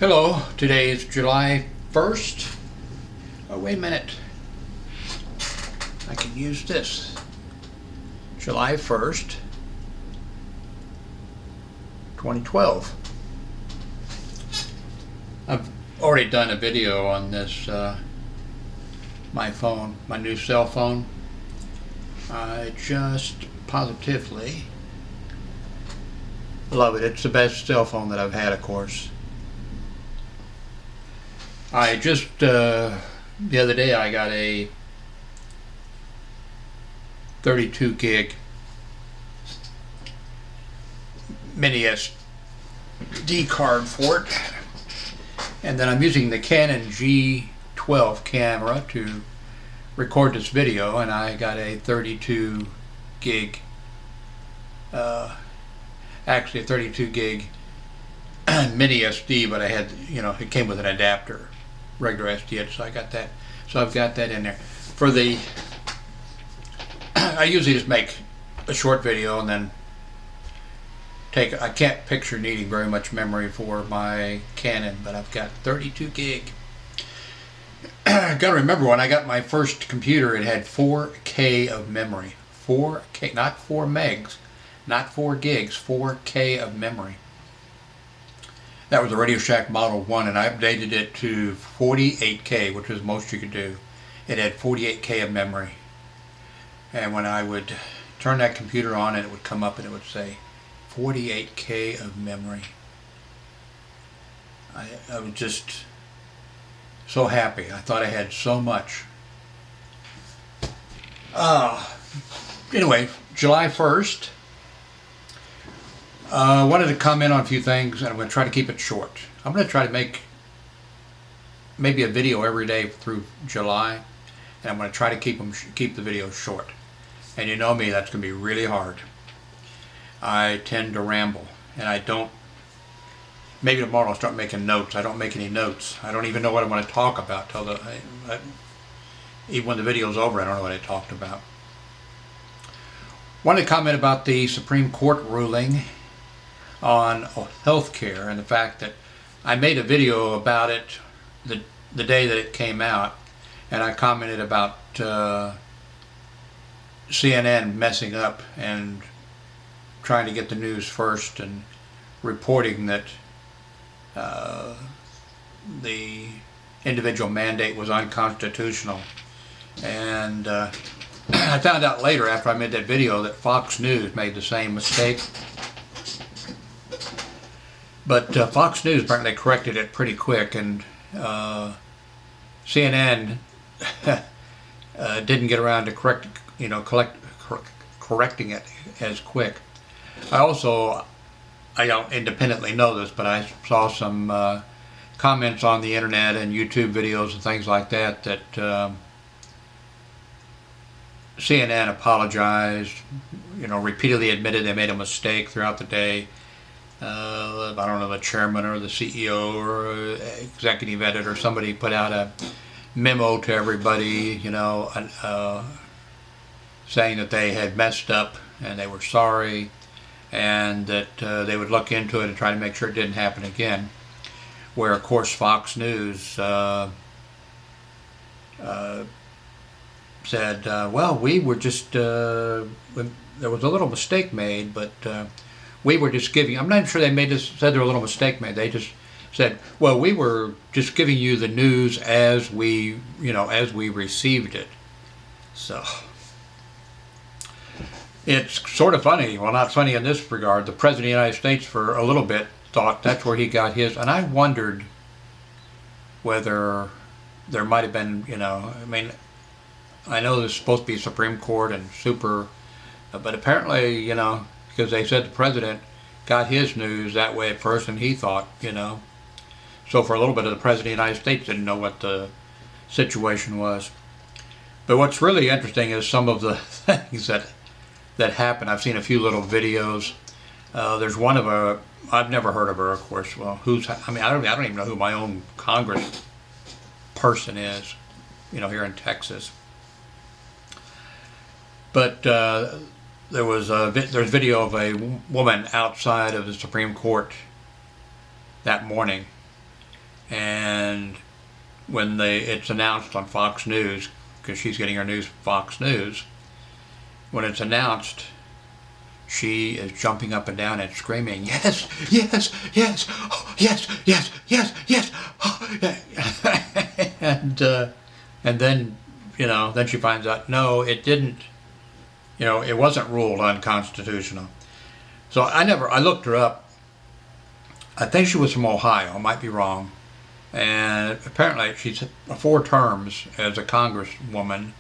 Hello, today is July 1st. Oh, wait a minute. I can use this. July 1st, 2012. I've already done a video on this, my phone, my new cell phone. I just positively love it. It's the best cell phone that I've had, of course. I just, the other day I got a 32 gig mini SD card for it. And then I'm using the Canon G12 camera to record this video, and I got a 32 gig, actually a 32 gig mini SD, but I had, it came with an adapter, regular SD, so I got that. So I've got that in there. For the, I usually just make a short video and then I can't picture needing very much memory for my Canon, but I've got 32 gig. Gotta remember, when I got my first computer, it had 4K of memory. 4K, not 4 megs, not 4 gigs, 4K of memory. That was the Radio Shack Model 1, and I updated it to 48K, which is most you could do. It had 48K of memory. And when I would turn that computer on, it would come up and it would say 48K of memory. I was just so happy. I thought I had so much. Anyway, July 1st. I wanted to comment on a few things, and I'm going to try to keep it short. I'm going to try to make maybe a video every day through July, and I'm going to try to keep the videos short. And you know me, that's going to be really hard. I tend to ramble, and I don't. Maybe tomorrow I'll start making notes. I don't make any notes. I don't even know what I want to talk about till even when the video's over. I don't know what I talked about. Wanted to comment about the Supreme Court ruling on health care, and the fact that I made a video about it the day that it came out, and I commented about CNN messing up and trying to get the news first and reporting that the individual mandate was unconstitutional. And I found out later, after I made that video, that Fox News made the same mistake. But Fox News apparently corrected it pretty quick, and CNN didn't get around to correcting it as quick. I don't independently know this, but I saw some comments on the internet and YouTube videos and things like that CNN apologized, repeatedly admitted they made a mistake throughout the day. I don't know, the chairman or the CEO or executive editor, somebody put out a memo to everybody, saying that they had messed up and they were sorry, and that they would look into it and try to make sure it didn't happen again. Where, of course, Fox News said, well, we were just, there was a little mistake made, but we were just giving, I'm not sure they said there was a little mistake made. They just said, well, we were just giving you the news as we received it. So it's sort of funny. Well, not funny in this regard. The President of the United States, for a little bit, thought that's where he got his, and I wondered whether there might have been, I know there's supposed to be Supreme Court and but apparently, because they said the President got his news that way at first, and he thought, so for a little bit the President of the United States didn't know what the situation was. But what's really interesting is some of the things that happened. I've seen a few little videos. There's one of I've never heard of her, of course. Well, I don't even know who my own Congress person is, here in Texas. But there's video of a woman outside of the Supreme Court that morning, and when it's announced on Fox News, because she's getting her news from Fox News, when it's announced, she is jumping up and down and screaming, "Yes, yes, yes, oh, yes, yes, yes, yes." Oh. And then, then she finds out, no, it didn't, it wasn't ruled unconstitutional. So I looked her up. I think she was from Ohio, I might be wrong. And apparently she's 4 terms as a congresswoman.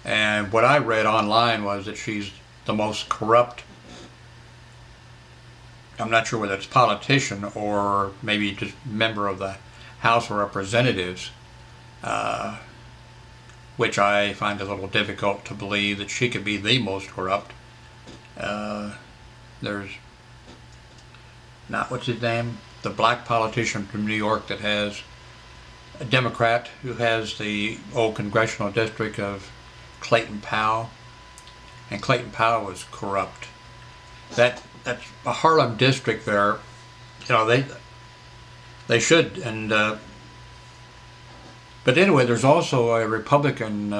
And what I read online was that she's the most corrupt, I'm not sure whether it's politician or maybe just member of the House of Representatives, which I find a little difficult to believe that she could be the most corrupt. There's not, what's his name? The black politician from New York that has a Democrat who has the old congressional district of Clayton Powell. And Clayton Powell was corrupt. That's a Harlem district there. They should, and but anyway, there's also a Republican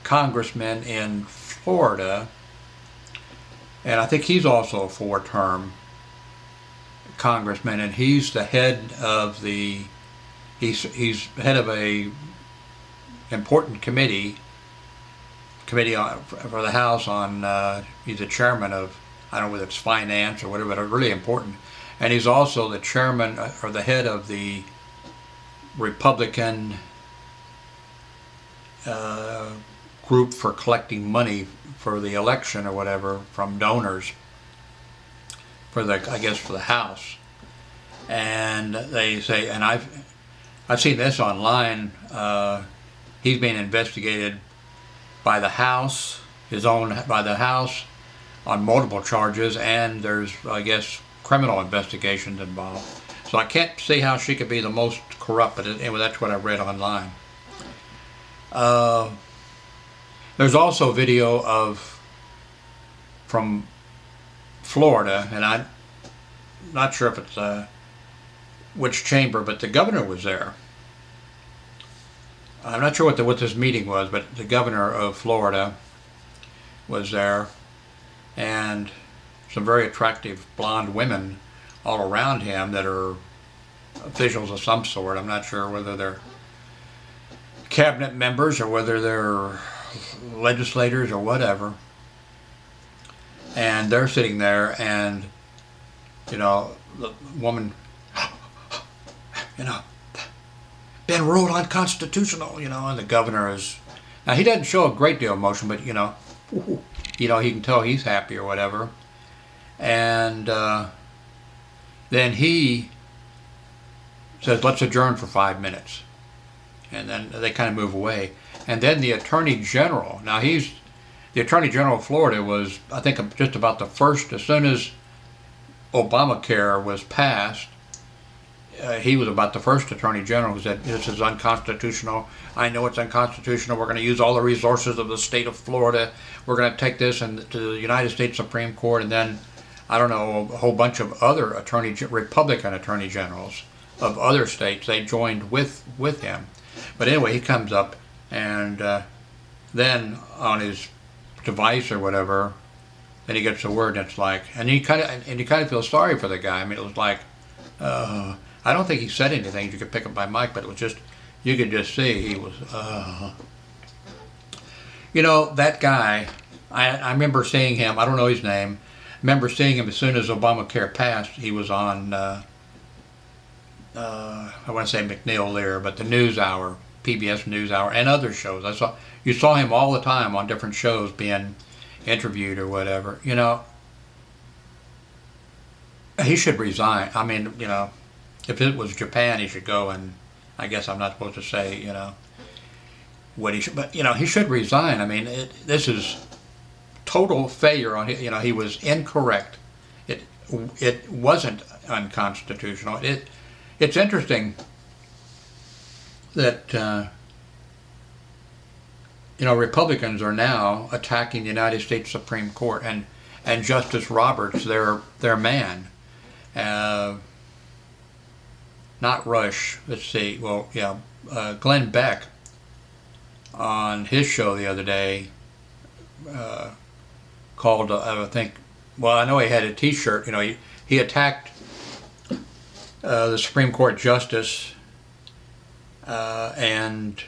congressman in Florida, and I think he's also a 4-term congressman, and he's the head of he's head of a important committee for the House on, he's the chairman of, I don't know whether it's finance or whatever, but really important. And he's also the chairman or the head of the Republican group for collecting money for the election or whatever from donors for the House. And they say, and I've seen this online, he's being investigated by the House, by the House on multiple charges, and there's, I guess, criminal investigations involved. So I can't see how she could be the most corrupt, but anyway, that's what I read online. There's also video from Florida, and I'm not sure if it's which chamber, but the governor was there. I'm not sure what this meeting was, but the governor of Florida was there, and some very attractive blonde women all around him that are officials of some sort. I'm not sure whether they're cabinet members or whether they're legislators or whatever. And they're sitting there, and the woman, been ruled unconstitutional, and the governor is, now he doesn't show a great deal of emotion, but you can tell he's happy or whatever. And then he says, "Let's adjourn for 5 minutes." And then they kind of move away. And then the Attorney General, now the Attorney General of Florida was, I think, just about the first, as soon as ObamaCare was passed, he was about the first Attorney General who said, "This is unconstitutional. I know it's unconstitutional. We're going to use all the resources of the state of Florida. We're going to take this to the United States Supreme Court." And then, I don't know, a whole bunch of other Republican Attorney Generals of other states, they joined with him. But anyway, he comes up, and then on his device or whatever, then he gets a word, and it's like, and you kind of feel sorry for the guy. I mean, it was like, I don't think he said anything you could pick up by mic, but it was just, you could just see he was, that guy, I remember seeing him, I don't know his name, I remember seeing him as soon as ObamaCare passed. He was on, I want to say McNeil there, but the NewsHour, PBS NewsHour, and other shows. You saw him all the time on different shows being interviewed or whatever. He should resign. I mean, if it was Japan, he should go, and I guess I'm not supposed to say, what he should, but, he should resign. I mean, this is total failure on, he was incorrect. It wasn't unconstitutional. It's interesting that, Republicans are now attacking the United States Supreme Court and Justice Roberts, their man. not Rush. Let's see. Well, yeah, Glenn Beck on his show the other day called, I think, well, I know he had a T-shirt. You know, he attacked the Supreme Court justice, and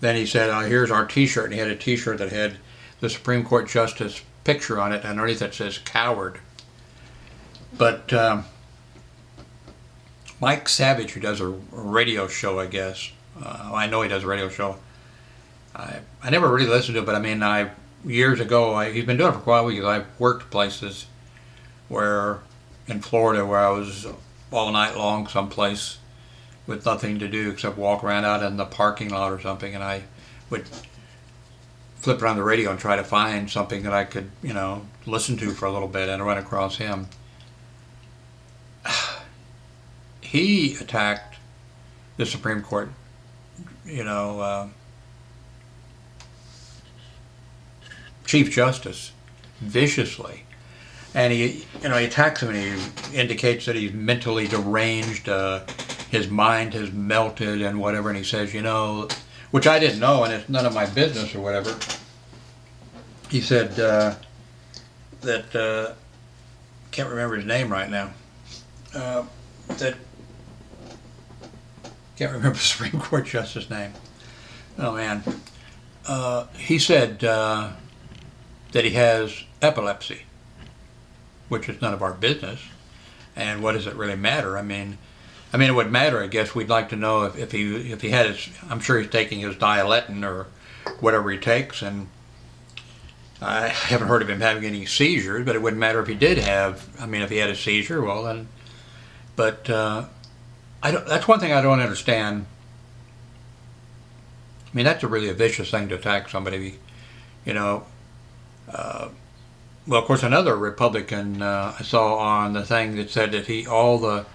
then he said, here's our T-shirt. And he had a T-shirt that had the Supreme Court justice picture on it, and underneath it says coward. But Mike Savage, who does a radio show, I guess, I know he does a radio show. I never really listened to it, but I mean, years ago, he's been doing it for quite a while because I've worked places where, in Florida, where I was all night long someplace with nothing to do except walk around out in the parking lot or something, and I would flip around the radio and try to find something that I could, you know, listen to for a little bit, and run across him. He attacked the Supreme Court, you know, Chief Justice viciously, and he attacks him, and he indicates that he's mentally deranged, his mind has melted and whatever, and he says, you know, which I didn't know, and it's none of my business or whatever. He said that can't remember his name right now. That can't remember the Supreme Court justice name. Oh man, he said that he has epilepsy, which is none of our business. And what does it really matter? I mean, it would matter. I guess we'd like to know if he had his. I'm sure he's taking his Dilatin or whatever he takes, and I haven't heard of him having any seizures. But it wouldn't matter if he did have. I mean, if he had a seizure, well then. But that's one thing I don't understand. I mean, that's a vicious thing to attack somebody, you know. Well, of course, another Republican I saw on the thing that said that he hopes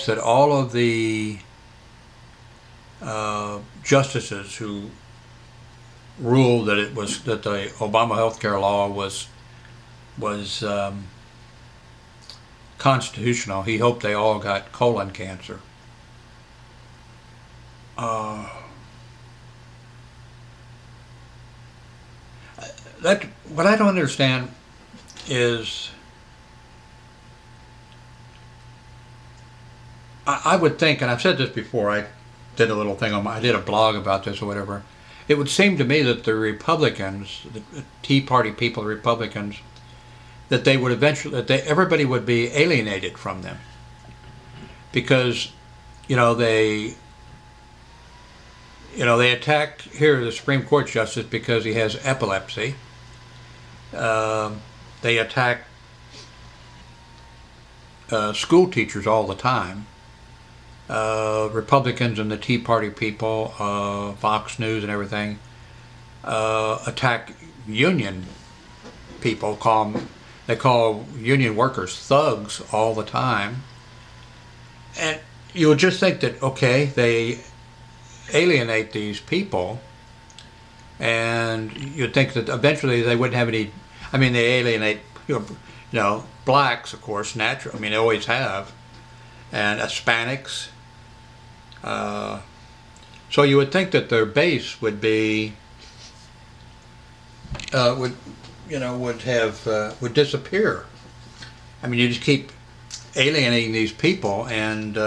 that all of the justices who ruled that the Obama healthcare law was constitutional, he hoped they all got colon cancer. What I don't understand is, I would think, and I've said this before, I did a little thing I did a blog about this or whatever. It would seem to me that the Republicans, the Tea Party people, the Republicans, that they would eventually, everybody would be alienated from them, because, you know, they attack here the Supreme Court justice because he has epilepsy. They attack school teachers all the time. Republicans and the Tea Party people, Fox News and everything, attack union people. They call union workers thugs all the time. And you would just think that, okay, they alienate these people, and you'd think that eventually they wouldn't have any. I mean, they alienate, you know, blacks, of course, natural. I mean, they always have, and Hispanics. So you would think that their base would be would disappear. I mean, you just keep alienating these people, and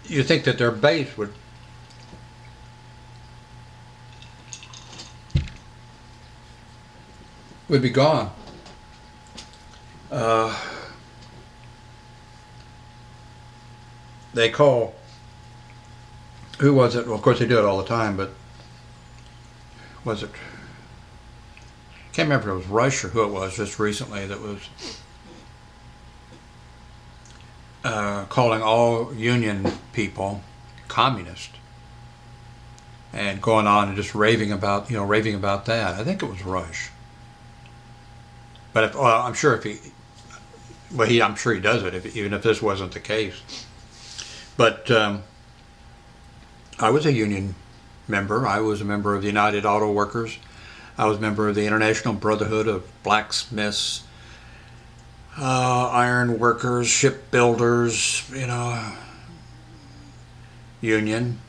you think that their base would be gone. They call, who was it? Well, of course they do it all the time, but was it, can't remember if it was Rush or who it was just recently that was calling all union people communist, and going on and just raving about that. I think it was Rush. But I'm sure I'm sure he does it, even if this wasn't the case. But I was a union member. I was a member of the United Auto Workers. I was a member of the International Brotherhood of Blacksmiths, iron workers, shipbuilders, union.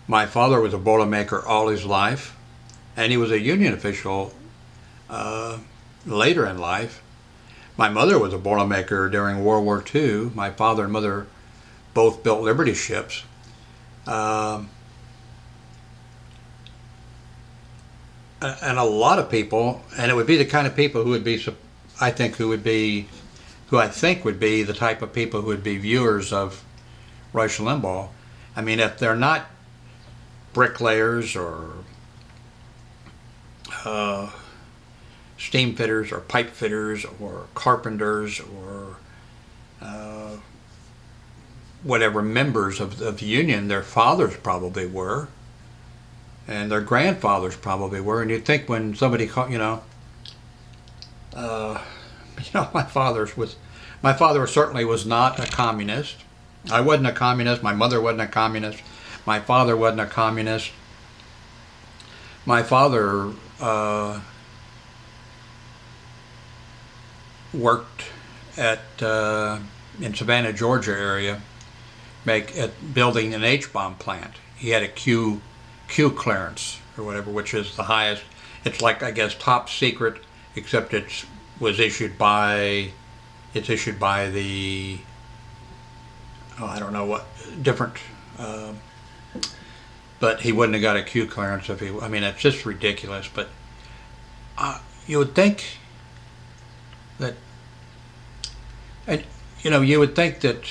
My father was a boilermaker all his life, and he was a union official later in life. My mother was a boilermaker during World War II. My father and mother both built Liberty ships. And a lot of people, and it would be the kind of people who would be, I think would be the type of people who would be viewers of Rush Limbaugh. I mean, if they're not bricklayers or steam fitters or pipe fitters or carpenters or whatever members of the union, their fathers probably were, and their grandfathers probably were. And you'd think when somebody my father certainly was not a communist. I wasn't a communist. My mother wasn't a communist. My father wasn't a communist. My father worked at in Savannah, Georgia area, building an H-bomb plant. He had a Q clearance or whatever, which is the highest. It's like, I guess, top secret, except it's issued by the, I don't know what different, but he wouldn't have got a Q clearance if he. I mean, it's just ridiculous. But you would think that, and you would think that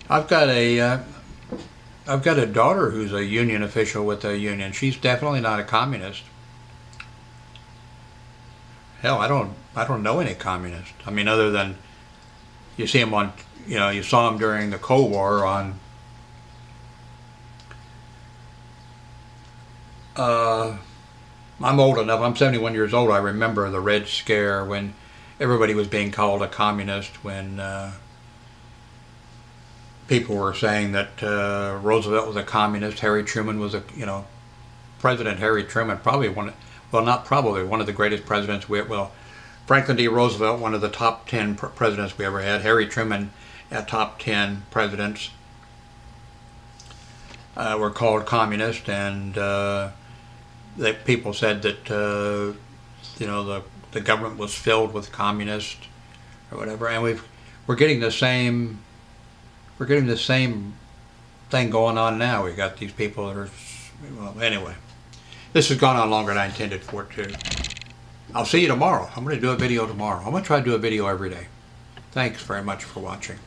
I've got a daughter who's a union official with a union. She's definitely not a communist. Hell, I don't know any communists. I mean, other than you see them on, you saw them during the Cold War on. I'm old enough. I'm 71 years old. I remember the Red Scare when everybody was being called a communist. When people were saying that Roosevelt was a communist, Harry Truman was President Harry Truman, probably one of the greatest presidents Franklin D. Roosevelt, one of the top 10 presidents we ever had. Harry Truman, top 10 presidents, were called communist, and people said that the government was filled with communists or whatever, and we're getting the same thing going on now. We got these people that are, anyway. This has gone on longer than I intended for it to. I'll see you tomorrow. I'm going to do a video tomorrow. I'm going to try to do a video every day. Thanks very much for watching.